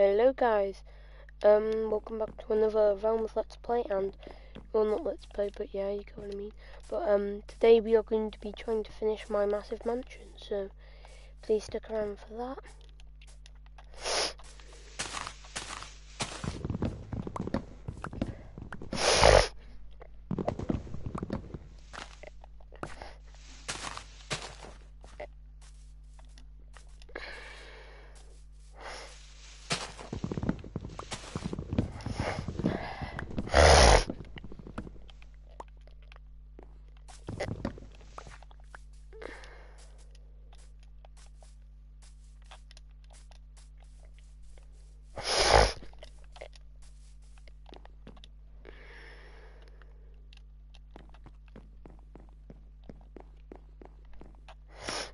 Hello guys, welcome back to another Realms Let's Play, and, well, not Let's Play, but yeah, you get what I mean. But today we are going to be trying to finish my massive mansion, so please stick around for that.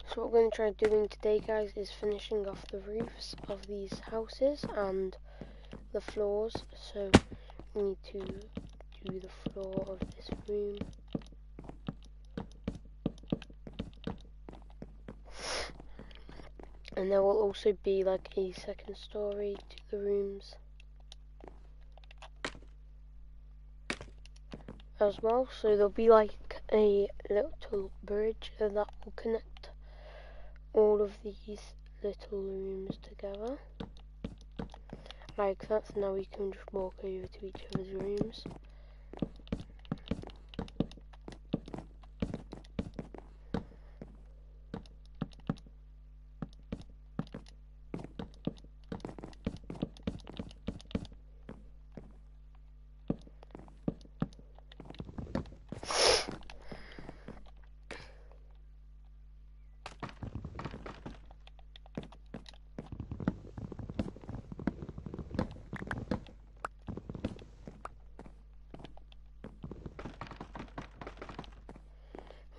So what we're going to try doing today, guys, is finishing off the roofs of these houses and the floors. So we need to do the floor of this room. And there will also be like a second story to the rooms as well. So there'll be like a little bridge that will connect all of these little rooms together. Like that, so now we can just walk over to each other's rooms.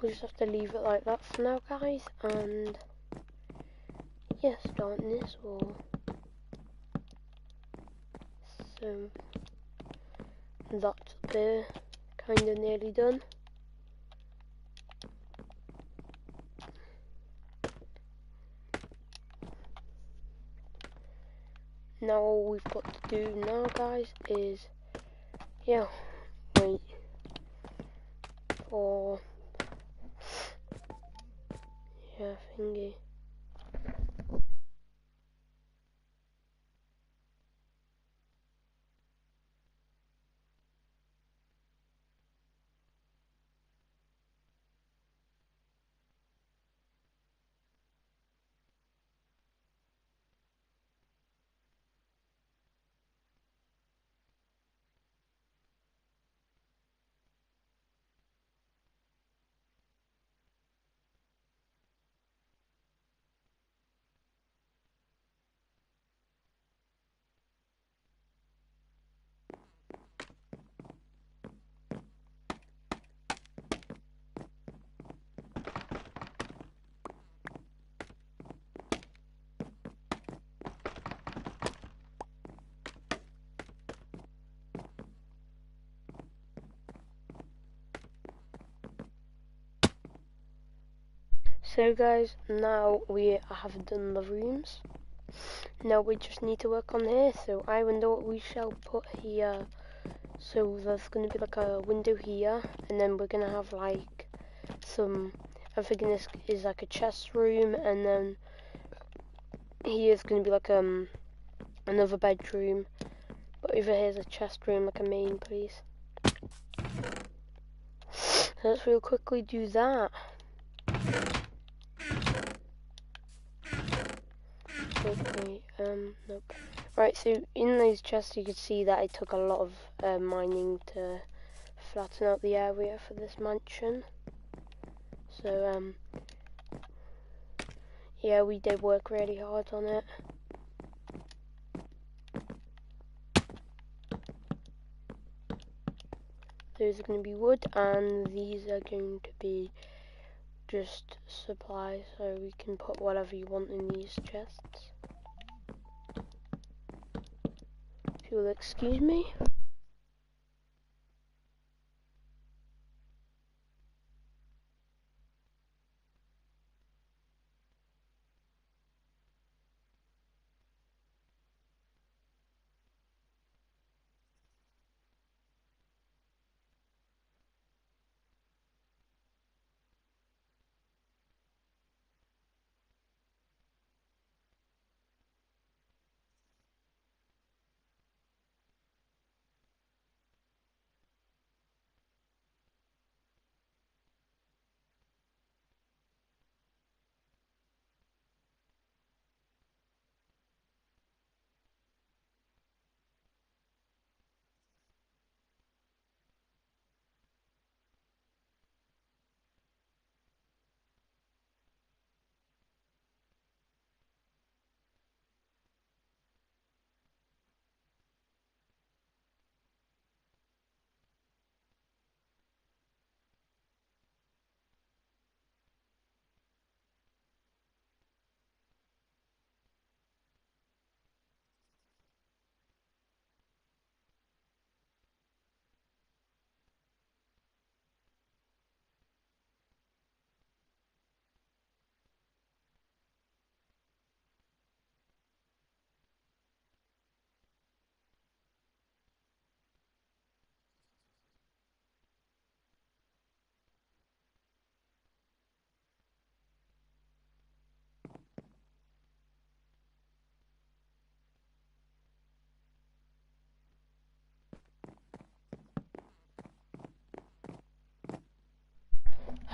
We'll just have to leave it like that for now, guys, and yeah, starting this wall. So that's there, kind of nearly done. Now all we've got to do now, guys, is yeah, wait for thingy. So guys, now we have done the rooms. Now we just need to work on here. So I wonder what we shall put here. So there's going to be like a window here, and then we're going to have like some, I'm thinking this is like a chest room, and then here's going to be like another bedroom, but over here's a chest room, like a main place. So let's real quickly do that. Okay, nope. Right, so in those chests you could see that it took a lot of mining to flatten out the area for this mansion. So, yeah, we did work really hard on it. Those are going to be wood, and these are going to be just supplies, so we can put whatever you want in these chests. If you'll excuse me.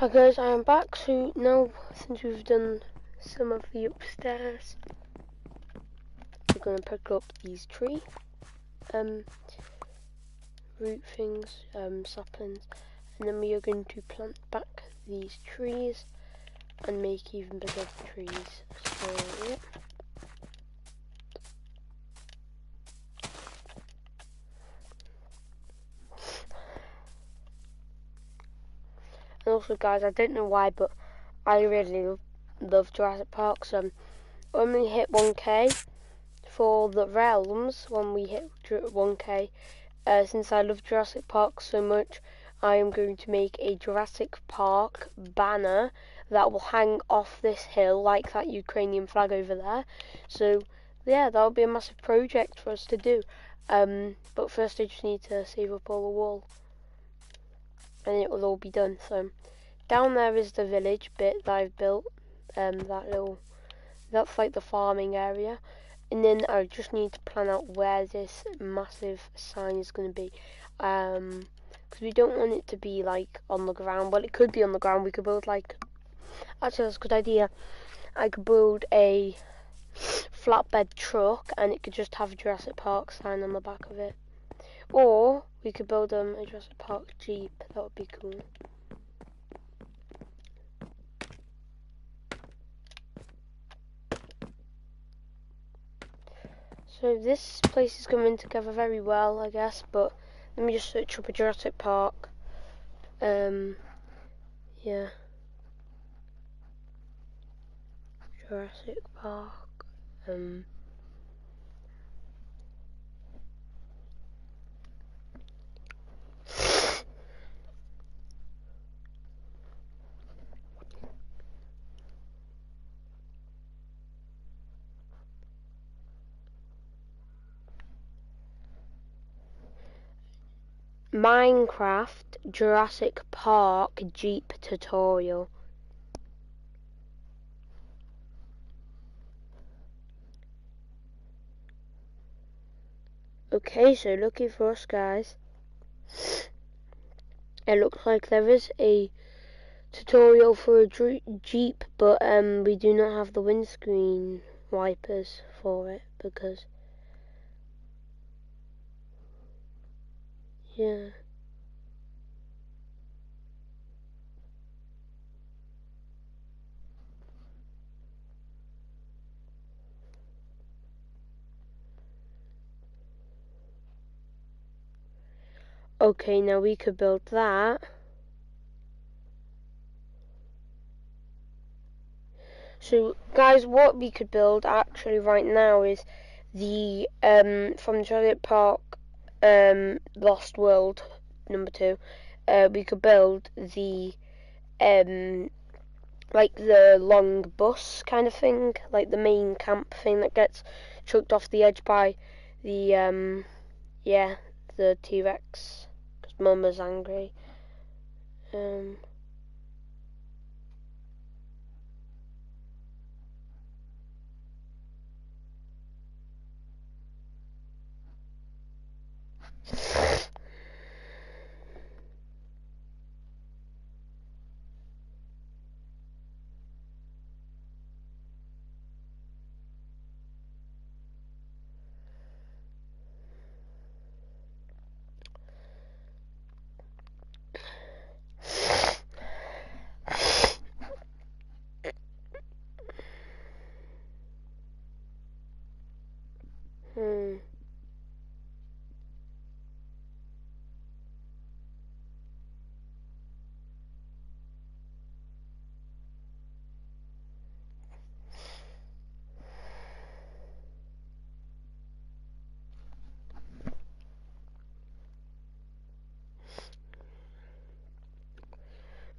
Hi guys, I am back. So now, since we've done some of the upstairs, we're going to pick up these tree root things, saplings, and then we are going to plant back these trees and make even bigger trees. So yeah. And also guys, I don't know why, but I really love Jurassic Park. So when we hit 1k for the realms, when we hit 1k, since I love Jurassic Park so much, I am going to make a Jurassic Park banner that will hang off this hill like that Ukrainian flag over there. So yeah, that'll be a massive project for us to do. But first I just need to save up all the wool and it will all be done. So down there is the village bit that I've built, that's like the farming area. And then I just need to plan out where this massive sign is going to be. Because we don't want it to be like on the ground. Well, it could be on the ground. We could build like... Actually, that's a good idea. I could build a flatbed truck and it could just have a Jurassic Park sign on the back of it. Or we could build a Jurassic Park Jeep. That would be cool. So this place is coming together very well, I guess, but let me just search up a Jurassic Park. Yeah. Jurassic Park. Minecraft Jurassic Park Jeep tutorial. Okay, so lucky for us guys, it looks like there is a tutorial for a Jeep, but we do not have the windscreen wipers for it because yeah. Okay, now we could build that. So guys, what we could build actually right now is the from Jurassic Park Lost World #2. We could build the like the long bus kind of thing, like the main camp thing that gets chucked off the edge by the the T-Rex because Mum was angry.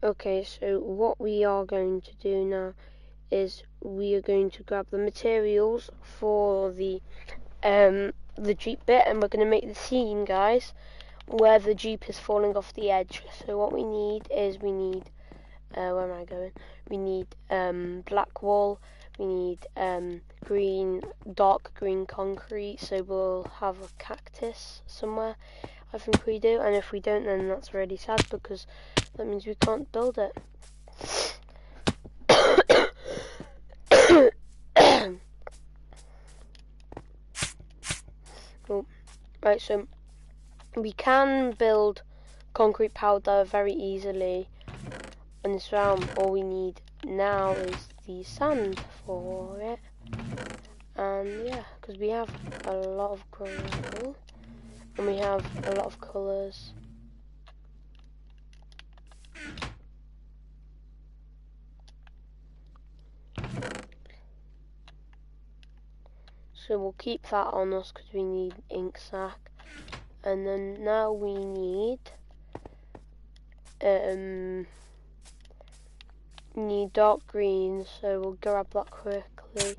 Okay, so what we are going to do now is we are going to grab the materials for the Jeep bit, and we're going to make the scene, guys, where the Jeep is falling off the edge. So what we need is where am I going? We need black wool, we need dark green concrete, so we'll have a cactus somewhere, I think we do, and if we don't then that's really sad because that means we can't build it. Oh, right, so we can build concrete powder very easily in this realm. All we need now is the sand for it. And yeah, because we have a lot of gravel and we have a lot of colours. So we'll keep that on us because we need ink sac. And then now we need dark green, so we'll grab that quickly.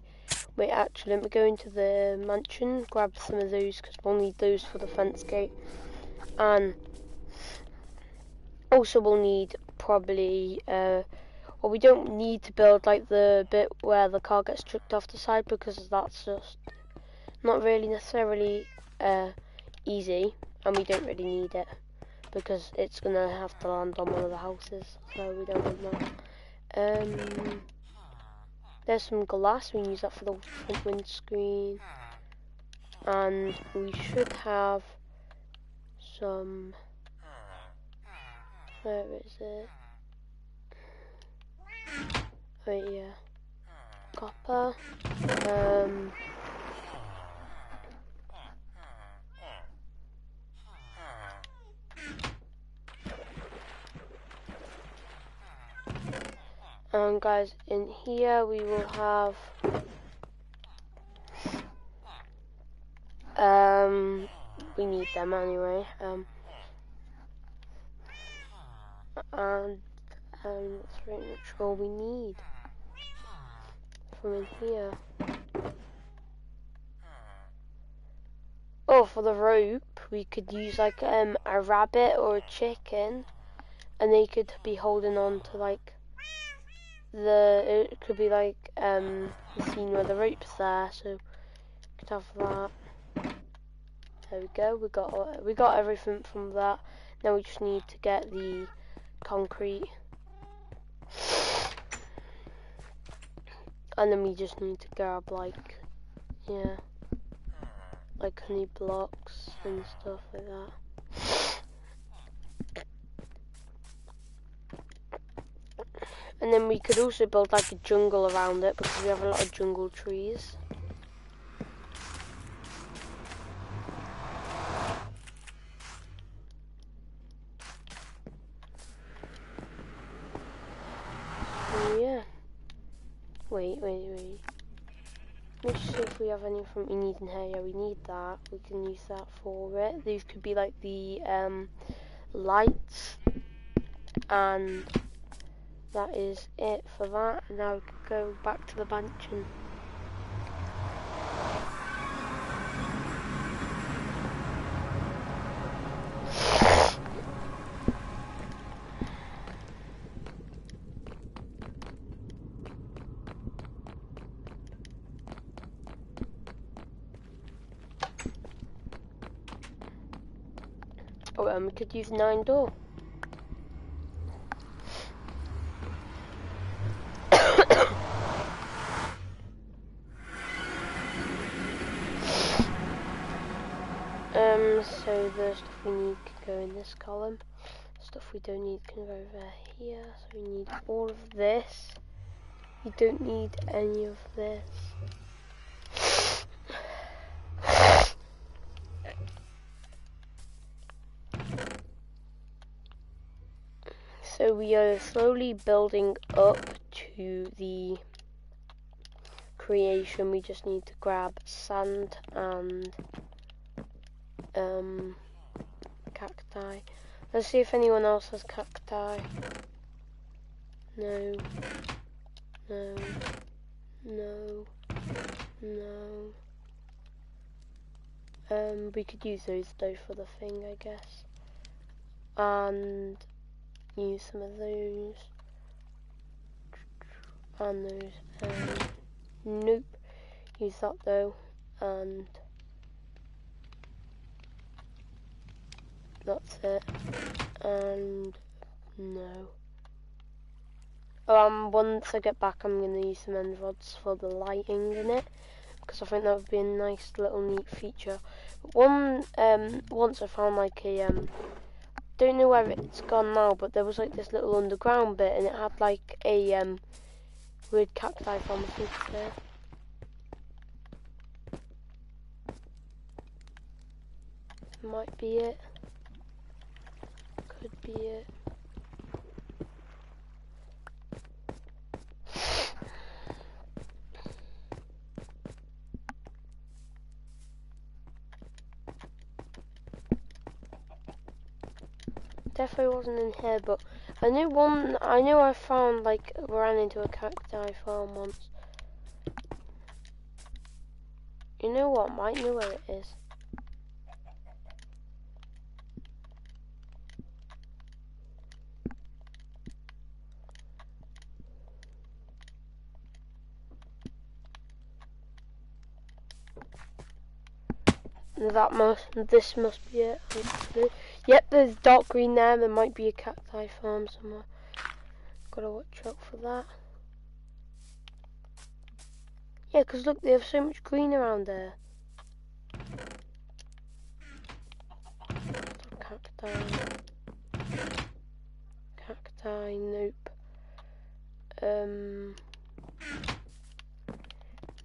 Wait, actually, let me go into the mansion, grab some of those because we'll need those for the fence gate. And also we'll need probably, well, we don't need to build like the bit where the car gets chucked off the side because that's just not really necessarily easy, and we don't really need it because it's gonna have to land on one of the houses, so we don't want that. There's some glass, we can use that for the front windscreen, and we should have some, where is it? Wait, yeah, copper. And guys, in here we will have we need them anyway. And that's pretty much all we need from in here. Oh, for the rope, we could use like a rabbit or a chicken, and they could be holding on to like it could be like the scene where the rope's there, so we could have that. There we go. We got everything from that. Now we just need to get the concrete, and then we just need to grab like like honey blocks and stuff like that. And then we could also build like a jungle around it because we have a lot of jungle trees. So yeah. Wait. Let's see if we have anything we need in here. Yeah, we need that. We can use that for it. These could be like the lights, and that is it for that. And now we can go back to the mansion. Oh, and we could use 9 door. So the stuff we need can go in this column. Stuff we don't need can go over here. So we need all of this. You don't need any of this. So we are slowly building up to the creation. We just need to grab sand and cacti. Let's see if anyone else has cacti. No. We could use those though for the thing, I guess. And use some of those. And those. Nope. Use that though. And that's it. And no. Once I get back, I'm going to use some end rods for the lighting in it. because I think that would be a nice little neat feature. Once I found like a don't know where it's gone now, but there was like this little underground bit, and it had like a weird cacti farm. I think it's there. Might be it. Could be it. Definitely wasn't in here, but I knew I found, like, ran into a cacti farm once. You know what? Might know where it is. This must be it. Hopefully. Yep, there's dark green there. There might be a cacti farm somewhere. Gotta watch out for that. Yeah, because look, they have so much green around there. Cacti, nope.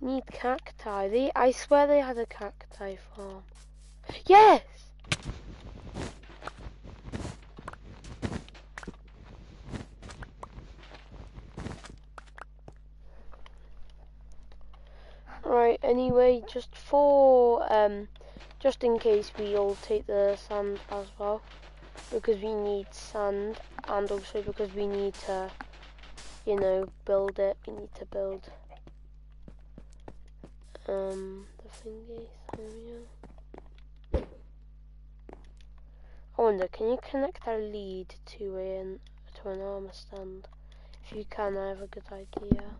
Need cacti. I swear they had a cacti farm. Yes! Right, anyway, just in case, we'll take the sand as well, because we need sand, and also because we need to, you know, build it. We need to build, the thingy, there we go. I wonder, can you connect our lead to an armor stand? If you can, I have a good idea.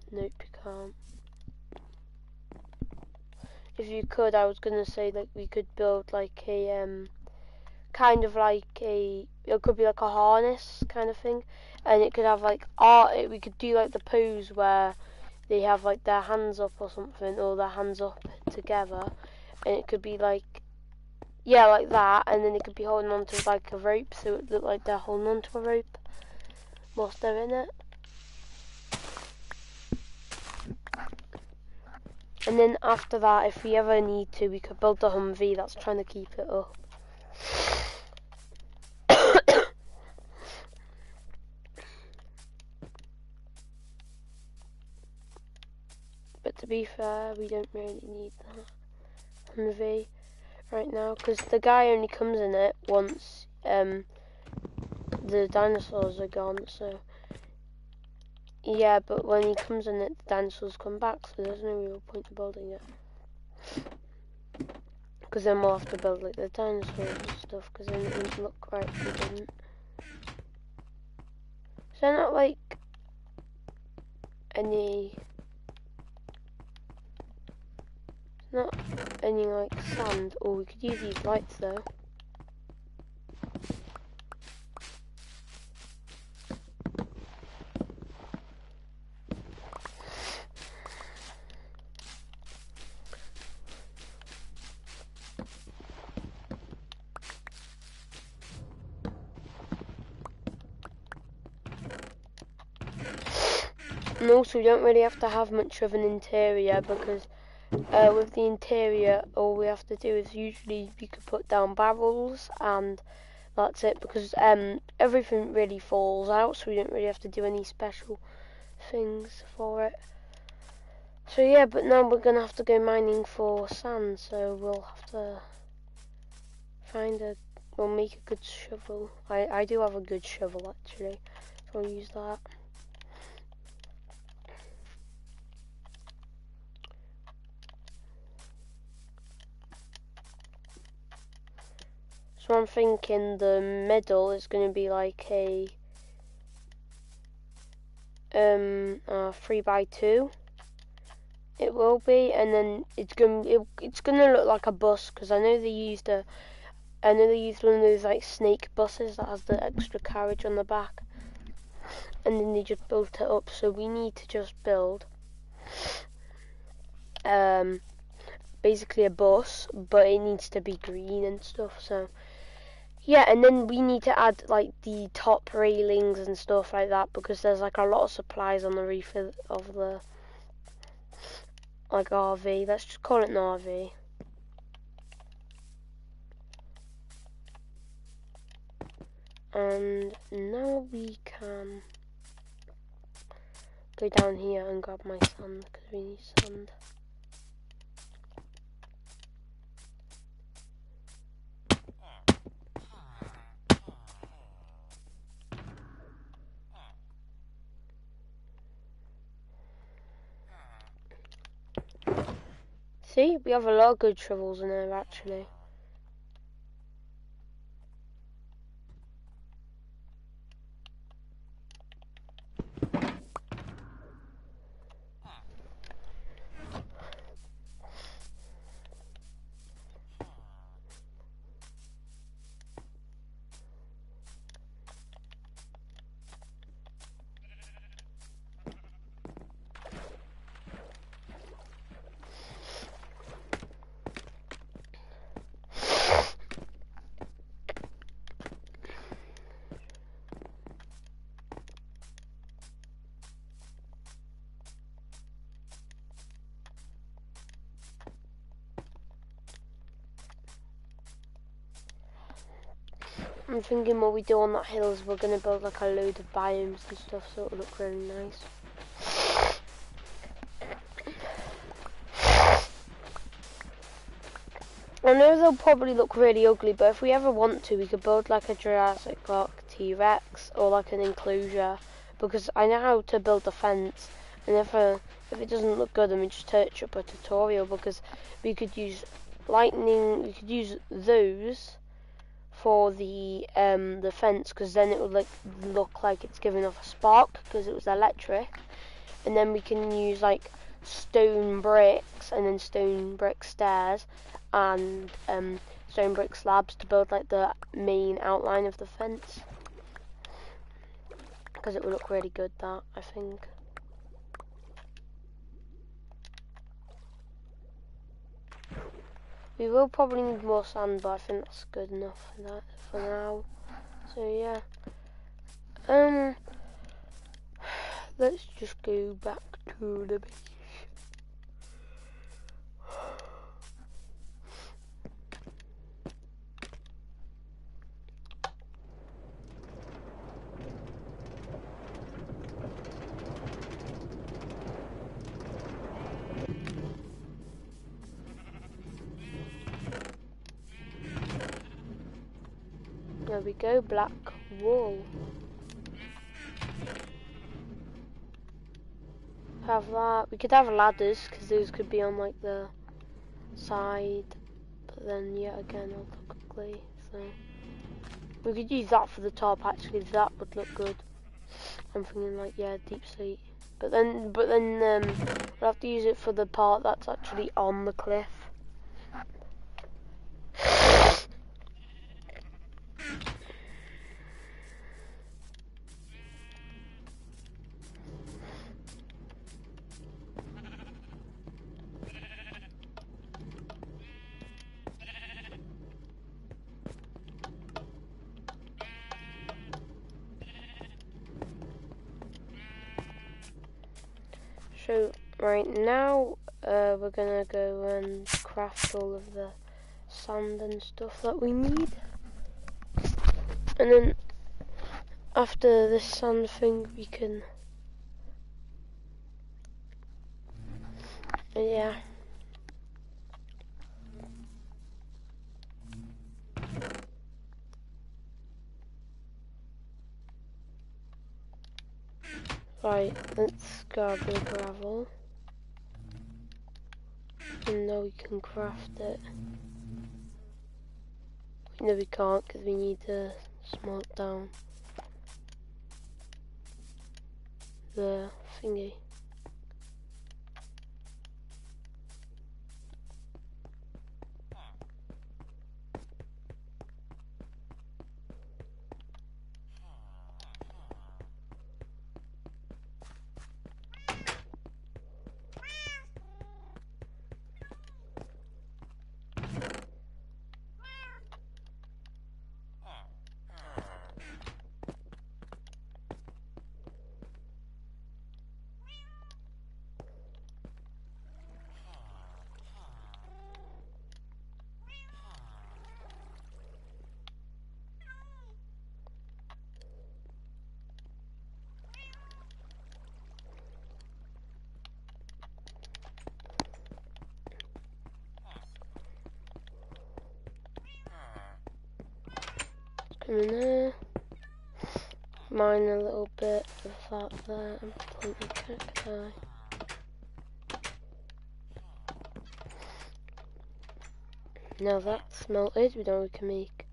Nope, you can't. If you could, I was gonna say, like, we could build like a kind of like it could be like a harness kind of thing, and it could have like art. We could do like the pose where they have like their hands up or something, or their hands up together, and it could be like, yeah, like that, and then it could be holding on to like a rope, so it looked like they're holding on to a rope whilst they're in it. And then after that, if we ever need to, we could build the Humvee that's trying to keep it up. But to be fair, we don't really need that Humvee right now, because the guy only comes in it once the dinosaurs are gone, so yeah, but when he comes in it, the dinosaurs come back, so there's no real point in building it. Because then we'll have to build like the dinosaurs and stuff, because then it wouldn't look right if we didn't. Is there not like any like sand? Or we could use these lights though. And also, we don't really have to have much of an interior, because with the interior, all we have to do is usually you could put down barrels, and that's it, because everything really falls out, so we don't really have to do any special things for it. So yeah, but now we're gonna have to go mining for sand, so we'll have to we'll make a good shovel. I do have a good shovel actually, so I'll use that. So I'm thinking the middle is going to be like a 3x2. It will be, and then it's gonna look like a bus, because I know they used one of those like snake buses that has the extra carriage on the back, and then they just built it up. So we need to just build basically a bus, but it needs to be green and stuff. So yeah, and then we need to add like the top railings and stuff like that, because there's like a lot of supplies on the roof of the like RV. Let's just call it an RV. And now we can go down here and grab my sand, because we need sand. See, we have a lot of good shovels in there actually. I'm thinking what we do on that hill is we're going to build like a load of biomes and stuff, so it'll look really nice. I know they'll probably look really ugly, but if we ever want to, we could build like a Jurassic Park T-Rex or like an enclosure, because I know how to build a fence, and if it doesn't look good, then we just search up a tutorial, because we could use lightning, we could use those for the fence, because then it would look like it's giving off a spark because it was electric, and then we can use like stone bricks and then stone brick stairs and stone brick slabs to build like the main outline of the fence, because it would look really good, that I think. We will probably need more sand, but I think that's good enough for that for now. So yeah, let's just go back to the beach. There we go, black wool. Have that. We could have ladders, because those could be on like the side, but then yet again it'll look ugly, so we could use that for the top. Actually, that would look good. I'm thinking like, yeah, deep slate, but then we'll have to use it for the part that's actually on the cliff. So right now we're gonna go and craft all of the sand and stuff that we need, and then after this sand thing we can, yeah. Right, let's grab the gravel. And now we can craft it. No, we can't, because we need to smelt down the thingy. some in there. Mine a little bit of that there, and plenty of cacti. Now that's melted, we know we can make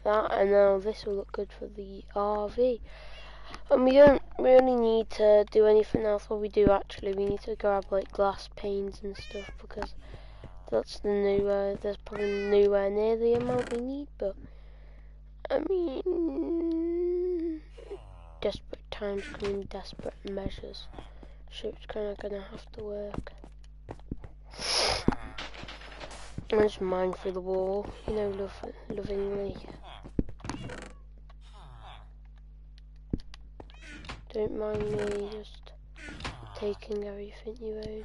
that, and now this will look good for the RV. And we don't really need to do anything else. What we do actually, we need to grab like glass panes and stuff, because that's the new, there's probably nowhere near the amount we need, but I mean, desperate times come in desperate measures, so it's kind of gonna have to work. I just mine through the wall, you know, lovingly. Don't mind me just taking everything you own.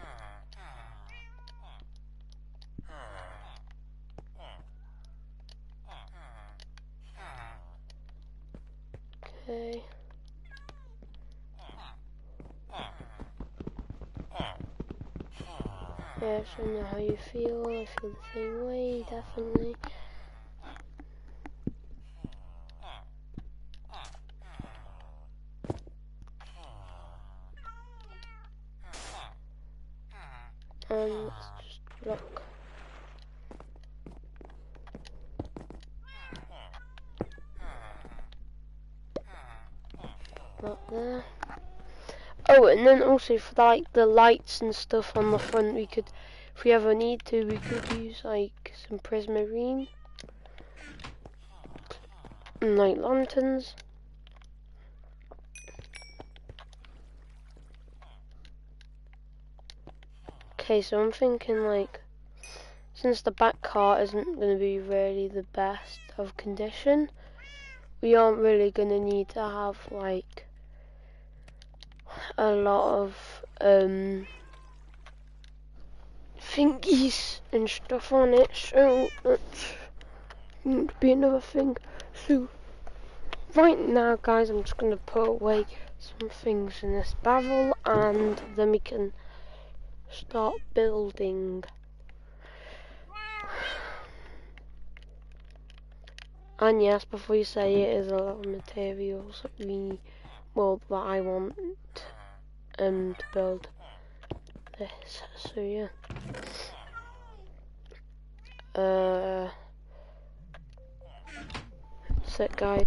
Okay. Yeah, so I know how you feel. I feel the same way, definitely. Let's just block that there. Oh, and then also for like the lights and stuff on the front, we could, if we ever need to, we could use like some prismarine and like lanterns. Okay, so I'm thinking like, since the back car isn't going to be really the best of condition, we aren't really going to need to have like a lot of thingies and stuff on it, so that's going to be another thing. So right now guys, I'm just going to put away some things in this barrel, and then we can start building. And yes, before you say it, is a lot of materials that that I want to build this. So yeah. That's it, guys.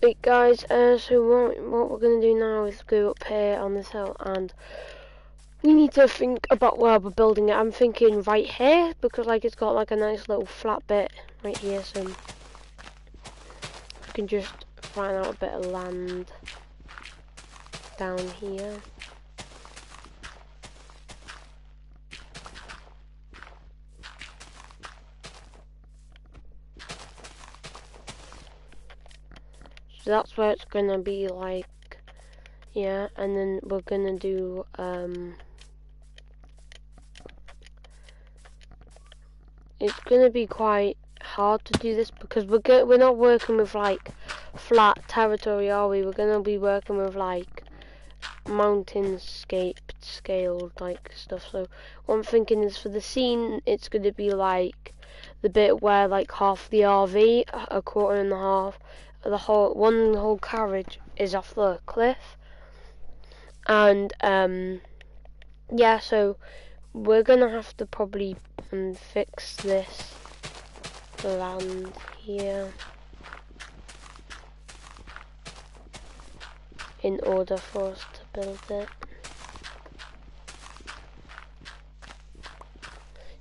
Wait guys, so what we're going to do now is go up here on this hill, and we need to think about where we're building it. I'm thinking right here, because like it's got like a nice little flat bit right here, so we can just find out a bit of land down here. So that's where it's gonna be, like, yeah, and then we're gonna do, it's gonna be quite hard to do this, because we're not working with, like, flat territory, are we? We're gonna be working with, like, mountainscape scaled, like, stuff. So what I'm thinking is, for the scene, it's gonna be, like, the bit where, like, half the RV, a quarter and a half, the whole carriage is off the cliff, and yeah, so we're gonna have to probably fix this land here in order for us to build it.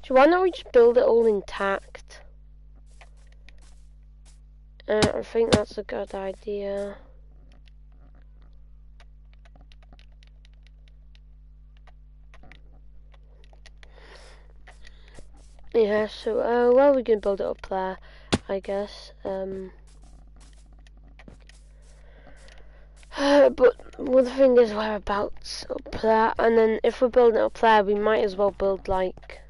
So why don't we just build it all intact? I think that's a good idea. Yeah, so, well, we can build it up there, I guess. But well, the thing is, whereabouts up there? And then if we're building it up there, we might as well build, like,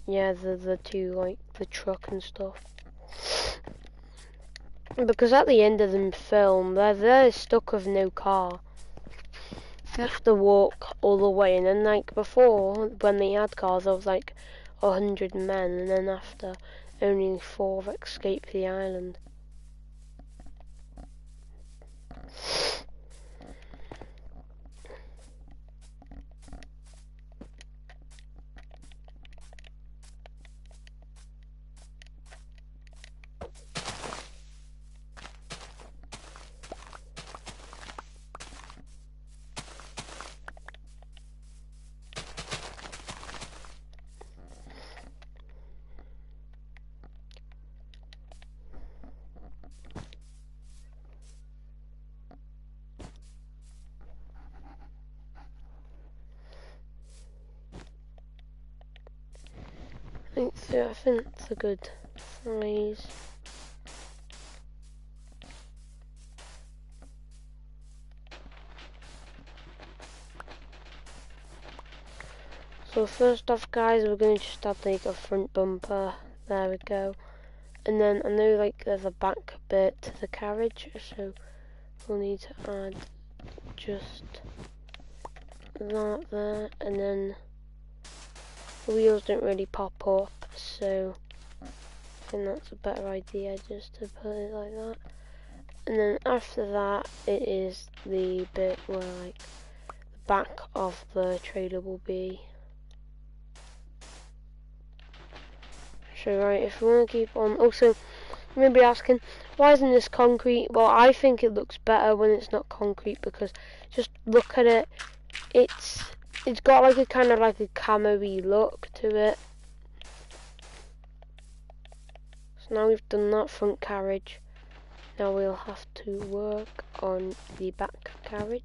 yeah, the two, like, the truck and stuff. Because at the end of the film, they're stuck with no car. They have to walk all the way, and then like before, when they had cars, there was like 100 men, and then after, only 4 escaped the island. I think it's a good size. So first off, guys, we're going to just add like a front bumper. There we go. And then I know like there's a back bit to the carriage, so we'll need to add just that there, and then the wheels don't really pop up, so I think that's a better idea, just to put it like that. And then after that, it is the bit where like the back of the trailer will be. So right, if we want to keep on, also you may be asking, why isn't this concrete? Well, I think it looks better when it's not concrete, because just look at it, it's got like a kind of like a camo-y look to it. So now we've done that front carriage, now we'll have to work on the back carriage.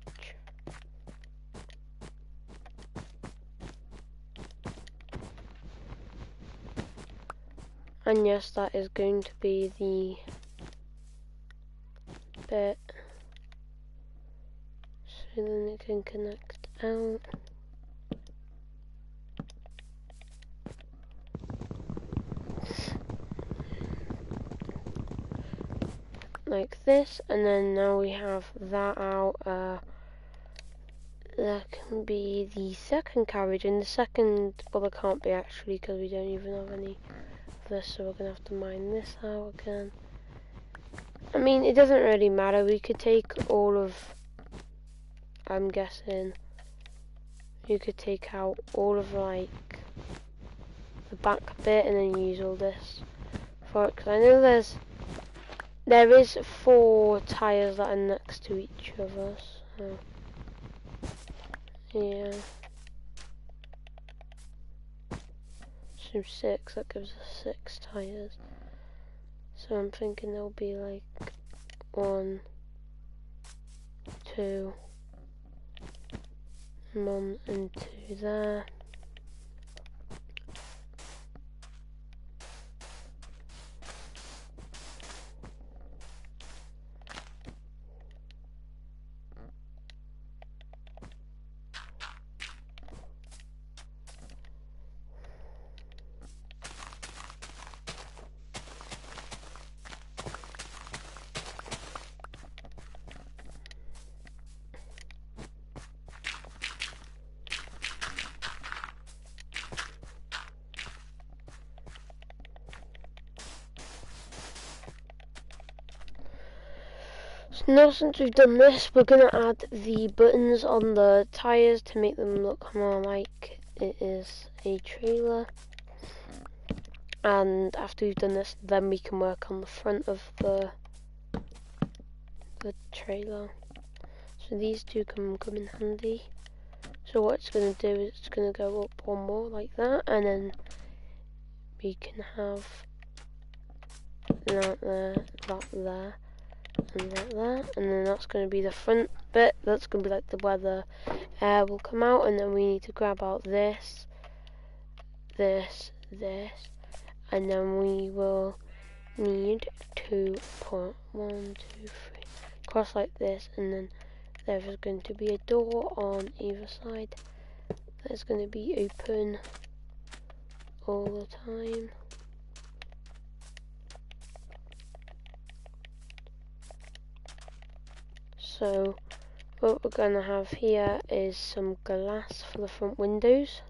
And yes, that is going to be the bit, so then it can connect out. Like this, and then now we have that out. That can be the second carriage, and the second, well, it can't be actually, because we don't even have any of this, so we're gonna have to mine this out again. I mean, it doesn't really matter, we could take all of, I'm guessing, you could take out all of like the back bit and then use all this for it, because I know there is 4 tyres that are next to each other, so yeah. So 6, that gives us 6 tyres. So I'm thinking there'll be like 1, 2, 1 and 2 there. So now since we've done this, we're going to add the buttons on the tyres to make them look more like it is a trailer. And after we've done this, then we can work on the front of the trailer. So these two can come in handy. So what it's going to do is it's going to go up one more like that, and then we can have that there, that there, and that there, and then that's going to be the front bit. That's going to be like where the air will come out, and then we need to grab out this, this, and then we will need to put 1, 2, 3 across like this, and then there is going to be a door on either side that's going to be open all the time. So what we're going to have here is some glass for the front windows.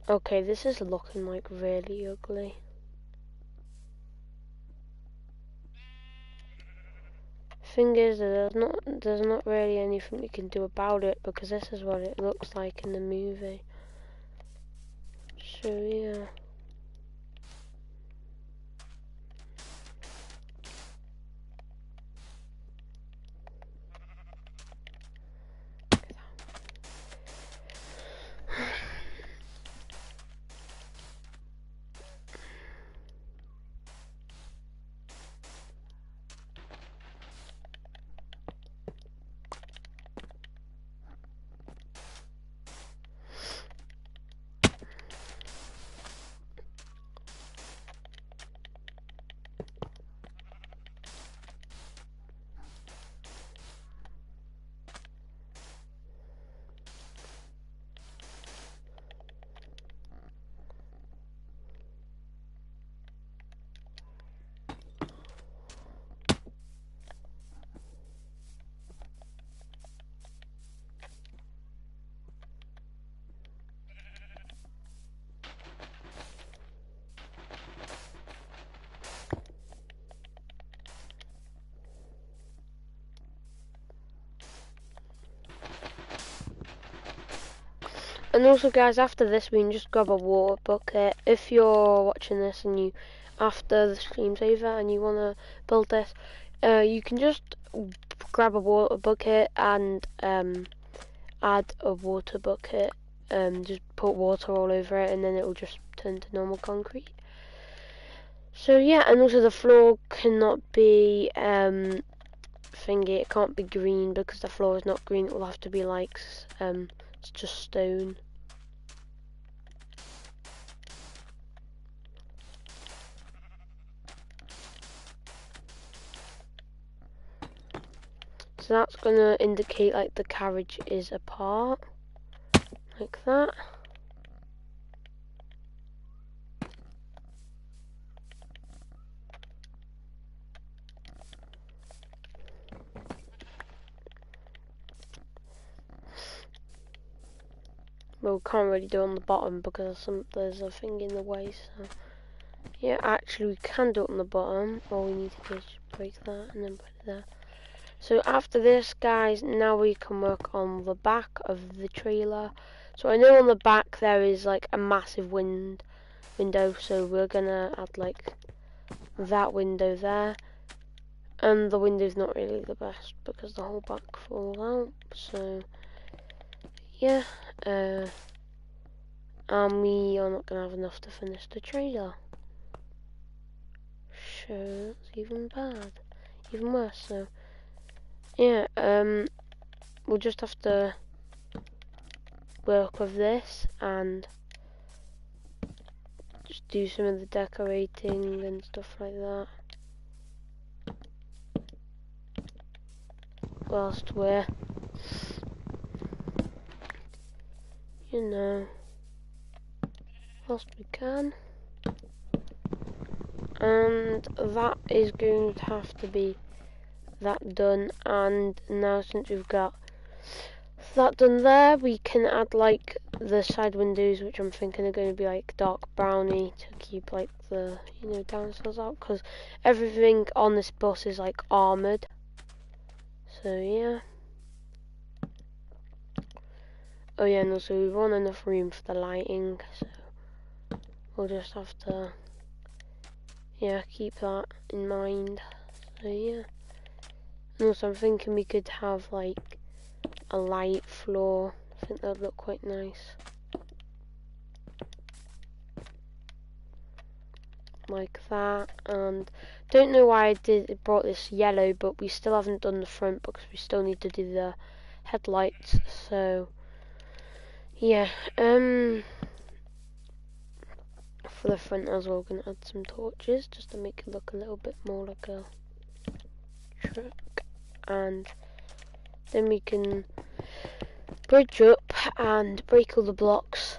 Okay, this is looking like really ugly. Thing is, there's not really anything we can do about it, because this is what it looks like in the movie. So yeah. And also guys, after this we can just grab a water bucket. If you're watching this and after the stream's over and you want to build this, you can just grab a water bucket and add a water bucket. Just put water all over it, and then it will just turn to normal concrete. So yeah, and also the floor cannot be thingy. It can't be green because the floor is not green. It will have to be like it's just stone. So that's going to indicate like the carriage is apart, like that. Well, we can't really do it on the bottom because there's a thing in the way, so yeah, actually we can do it on the bottom. All we need to do is break that and then put it there. So after this guys, now we can work on the back of the trailer. So I know on the back there is like a massive window, so we're gonna add like that window there. And the window's not really the best because the whole back falls out, so yeah, and we are not gonna have enough to finish the trailer. So it's even worse, so yeah, we'll just have to work with this and just do some of the decorating and stuff like that whilst we're, whilst we can. And that is going to have to be that done. And now since we've got that done there, we can add like the side windows, which I'm thinking are going to be like dark browny to keep like the, you know, dinosaurs out, because everything on this bus is like armoured. So yeah. Oh yeah, and also we want enough room for the lighting, so we'll just have to, yeah, keep that in mind. So yeah. And also I'm thinking we could have like a light floor. I think that would look quite nice. Like that. And don't know why I brought this yellow, but we still haven't done the front because we still need to do the headlights. So yeah, for the front as well, we're gonna add some torches just to make it look a little bit more like a truck. And then we can bridge up and break all the blocks,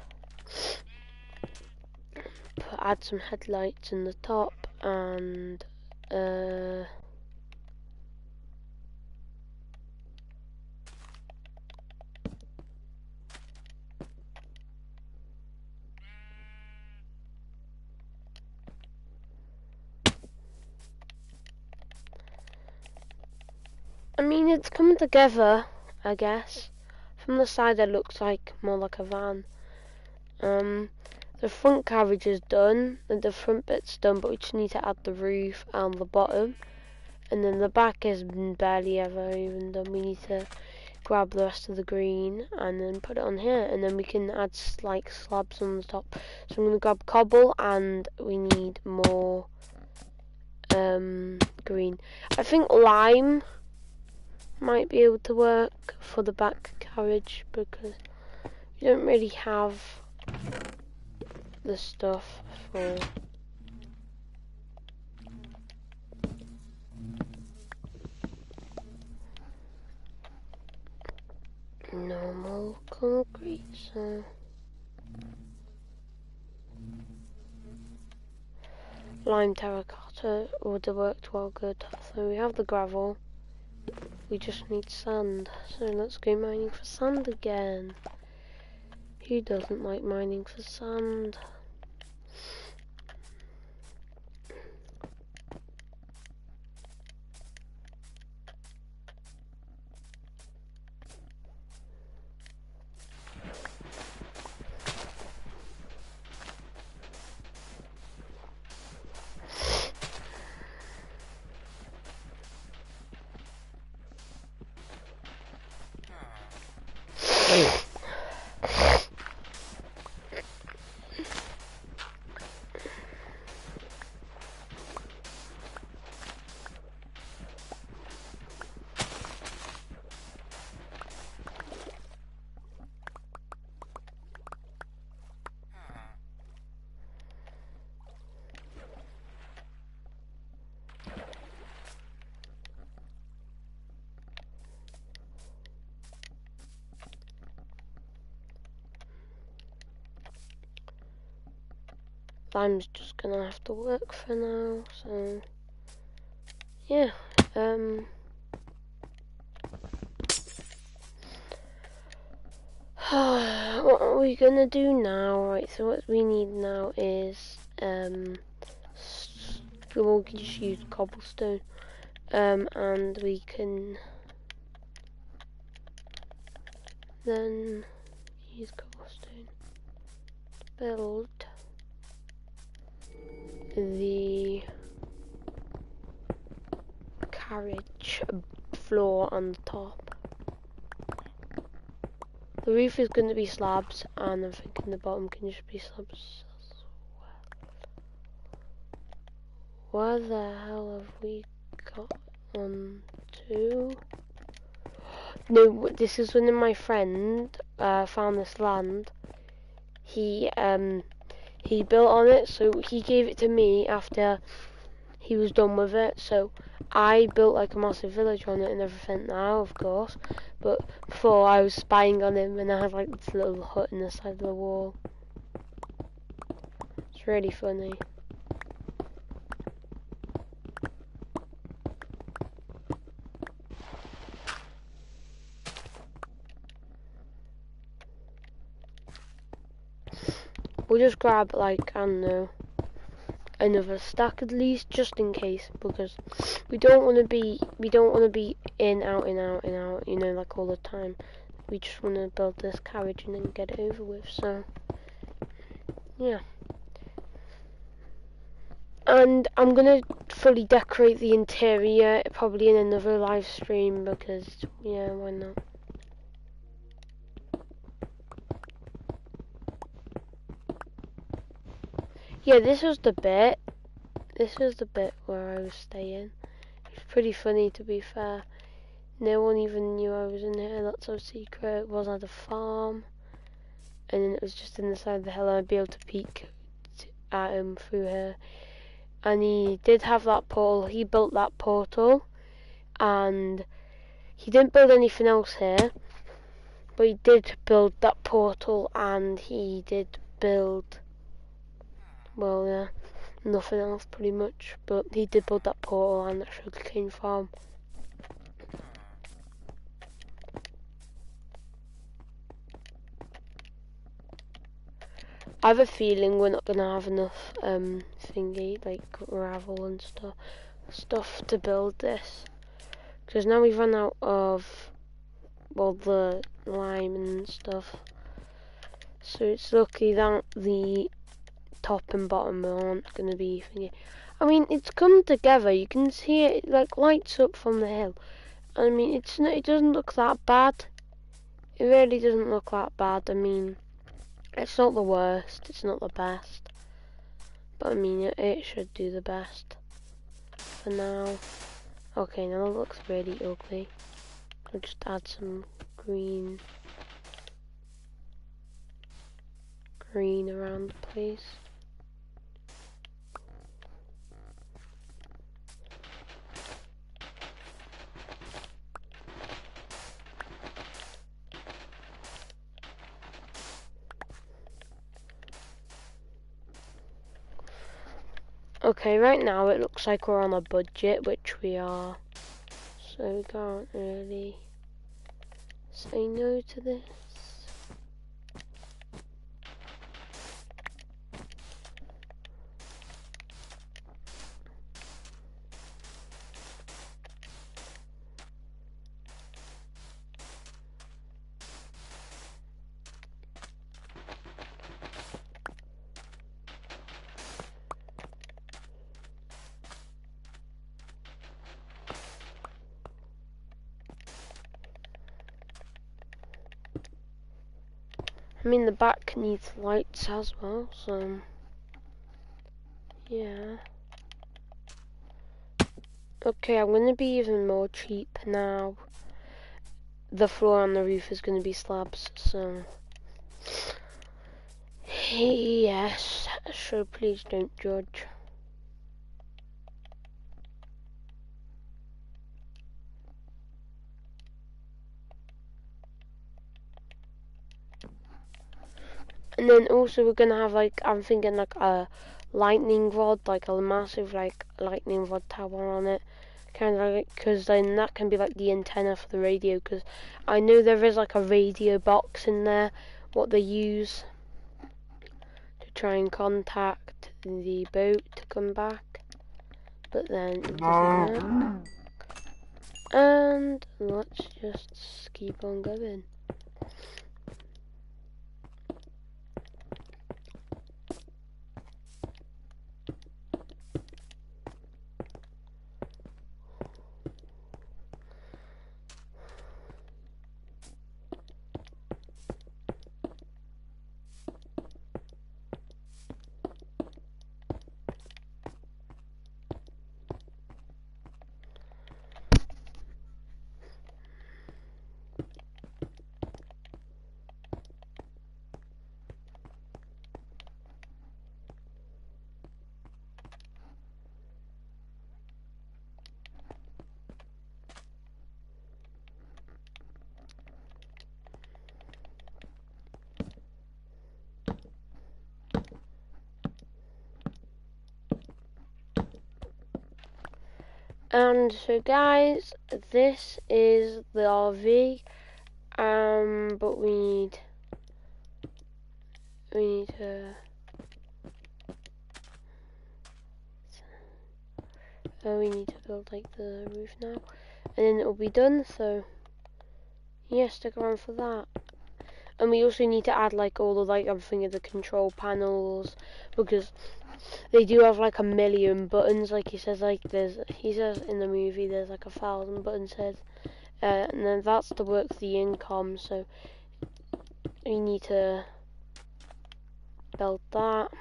add some headlights in the top, and I mean, it's coming together, I guess. From the side it looks like more like a van. The front carriage is done, and the front bit's done, but we just need to add the roof and the bottom. And then the back is barely ever even done. We need to grab the rest of the green and then put it on here, and then we can add like slabs on the top. So I'm gonna grab cobble, and we need more green. I think lime might be able to work for the back carriage because we don't really have the stuff for normal concrete, so lime terracotta would have worked well good. So we have the gravel, we just need sand, so let's go mining for sand again. Who doesn't like mining for sand? Lime's just gonna have to work for now, so yeah. What are we gonna do now? Right, so what we need now is well, we can just use cobblestone, and we can then use cobblestone to build the carriage floor on the top. The roof is going to be slabs, and I'm thinking the bottom can just be slabs as well. Where the hell have we got 1, 2? No, this is when my friend found this land. He built on it, so he gave it to me after he was done with it. So I built like a massive village on it and everything now, of course. But before I was spying on him, and I had like this little hut in the side of the wall. It's really funny. We'll just grab like, I don't know, another stack at least, just in case, because we don't want to be in, out, in, out, in, out, you know, like all the time. We just want to build this carriage and then get it over with, so, yeah. And I'm going to fully decorate the interior, probably in another live stream, because, yeah, why not? Yeah, this was the bit where I was staying. It's pretty funny, to be fair. No one even knew I was in here. That's so secret. It was at a farm, and then it was just in the side of the hill. I'd be able to peek at him through here. And he did have that portal. He built that portal, and he didn't build anything else here. But he did build that portal, and he did build, well, yeah, nothing else pretty much. But he did build that portal and that sugarcane farm. I have a feeling we're not gonna have enough thingy, like gravel and stuff to build this, because now we've run out of, well, the lime and stuff. So it's lucky that the top and bottom aren't gonna be thingy. I mean, it's come together. You can see it like lights up from the hill. I mean, it doesn't look that bad. It really doesn't look that bad. I mean, it's not the worst, it's not the best, but I mean, it should do the best for now. Okay, now it looks really ugly. I'll just add some green around the place. Okay, right now it looks like we're on a budget, which we are, so we can't really say no to this. I mean, the back needs lights as well, so yeah. Okay, I'm gonna be even more cheap now. The floor on the roof is gonna be slabs, so yes, so please don't judge. And then also we're gonna have, like, I'm thinking like a lightning rod, like a massive like lightning rod tower on it, kind of like, because then that can be like the antenna for the radio, because I know there is like a radio box in there, what they use to try and contact the boat to come back, but then it doesn't work. And let's just keep on going. And so guys, this is the RV, but we need to we need to build like the roof now, and then it'll be done. So yeah, stick around for that. And we also need to add like all the like everything of the control panels, because they do have like a million buttons. Like he says, he says in the movie there's like 1,000 buttons said, and then that's to work the income. So we need to build that.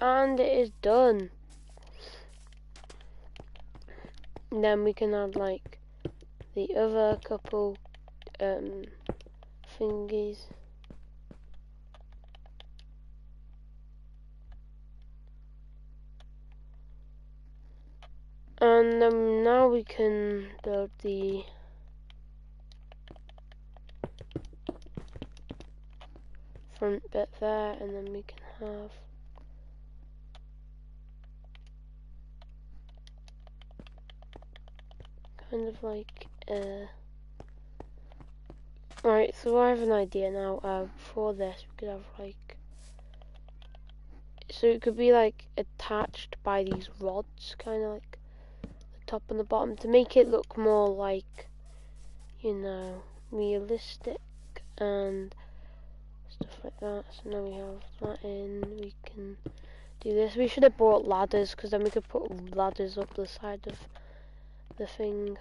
And it is done. And then we can add like the other couple thingies. And now we can build the front bit there, and then we can have kind of like right, so I have an idea now. For this we could have like, so it could be like attached by these rods, kind of like the top and the bottom, to make it look more like, you know, realistic and stuff like that. So now we have that in, we can do this. We should have brought ladders, because then we could put ladders up the side of the thing.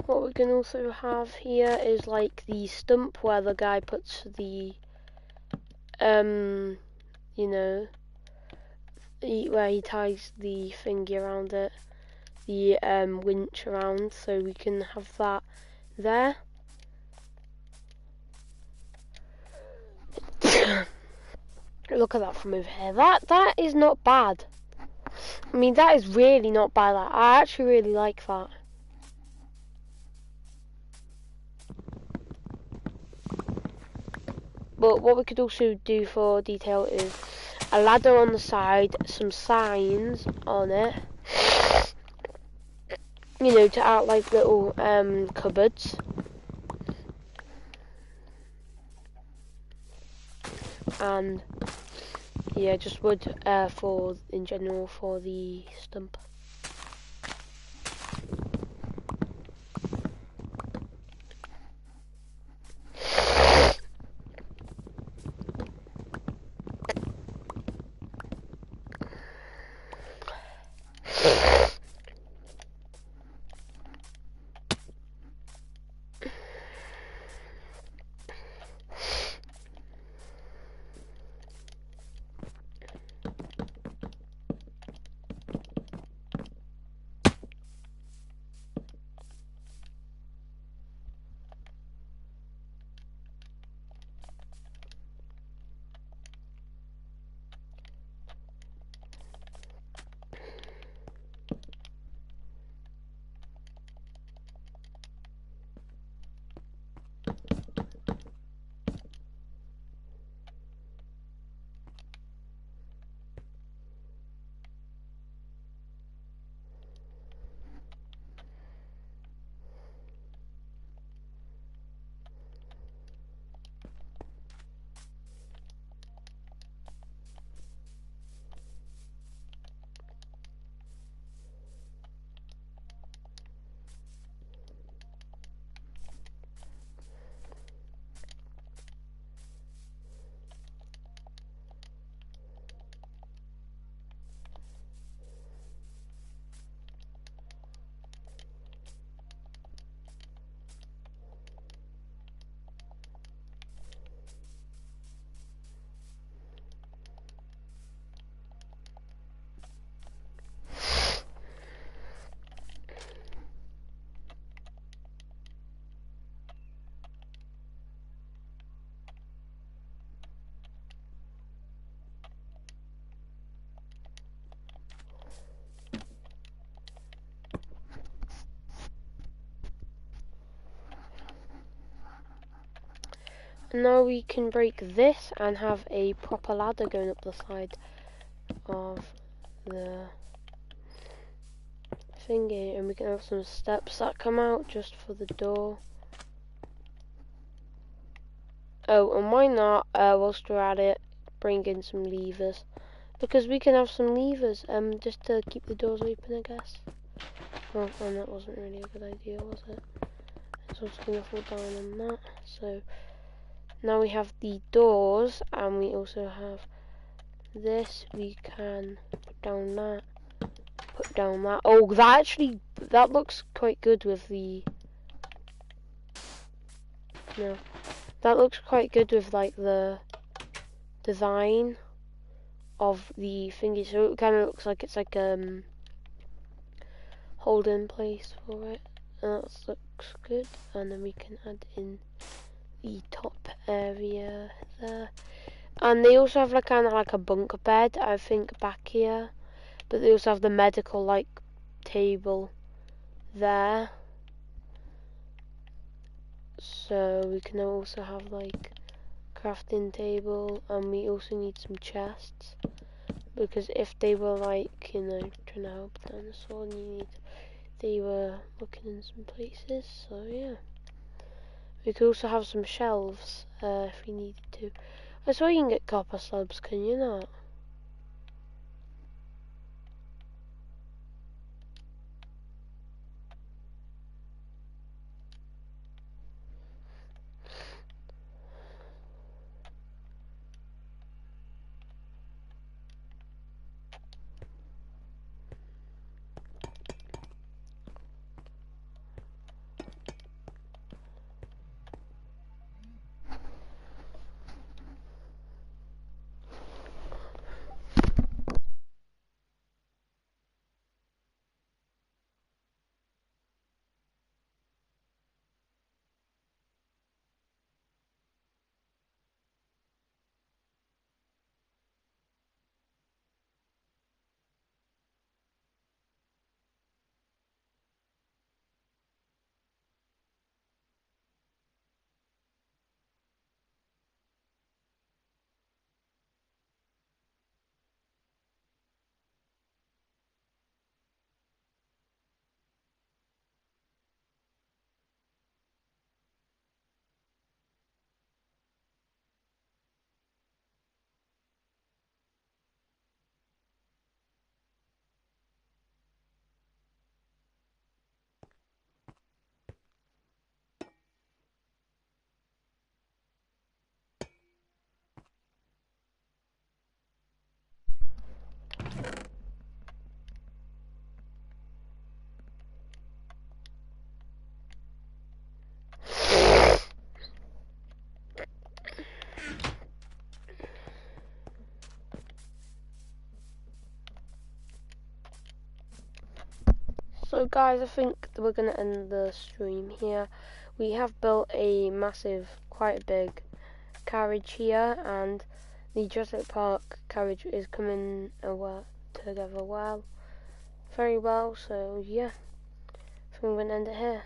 What we can also have here is like the stump where the guy puts the, you know, where he ties the thingy around it, the winch around, so we can have that there. Look at that from over here. That is not bad. I mean, that is really not bad. I actually really like that. But what we could also do for detail is a ladder on the side, some signs on it, you know, to act like little cupboards. And yeah, just wood for in general for the stump. Now we can break this and have a proper ladder going up the side of the thingy, and we can have some steps that come out just for the door. Oh, and why not, whilst we're at it, bring in some levers, because we can have some levers, just to keep the doors open, I guess. Oh, and that wasn't really a good idea, was it? So it's gonna fall down on that. So now we have the doors, and we also have this. We can put down that, put down that. Oh, that looks quite good with the, no, that looks quite good with like the design of the thingy. So it kind of looks like it's like holding place for it. And that looks good. And then we can add in the top area there. And they also have like kind of like a bunk bed, I think, back here. But they also have the medical like table there. So we can also have like crafting table, and we also need some chests, because if they were like, you know, trying to help the dinosaur, they were looking in some places. So yeah, we could also have some shelves if we needed to. I saw you can get copper slabs, can you not? So guys, I think we're going to end the stream here. We have built a massive, quite big carriage here, and the Jurassic Park carriage is coming together well, very well. So yeah, I think we're going to end it here.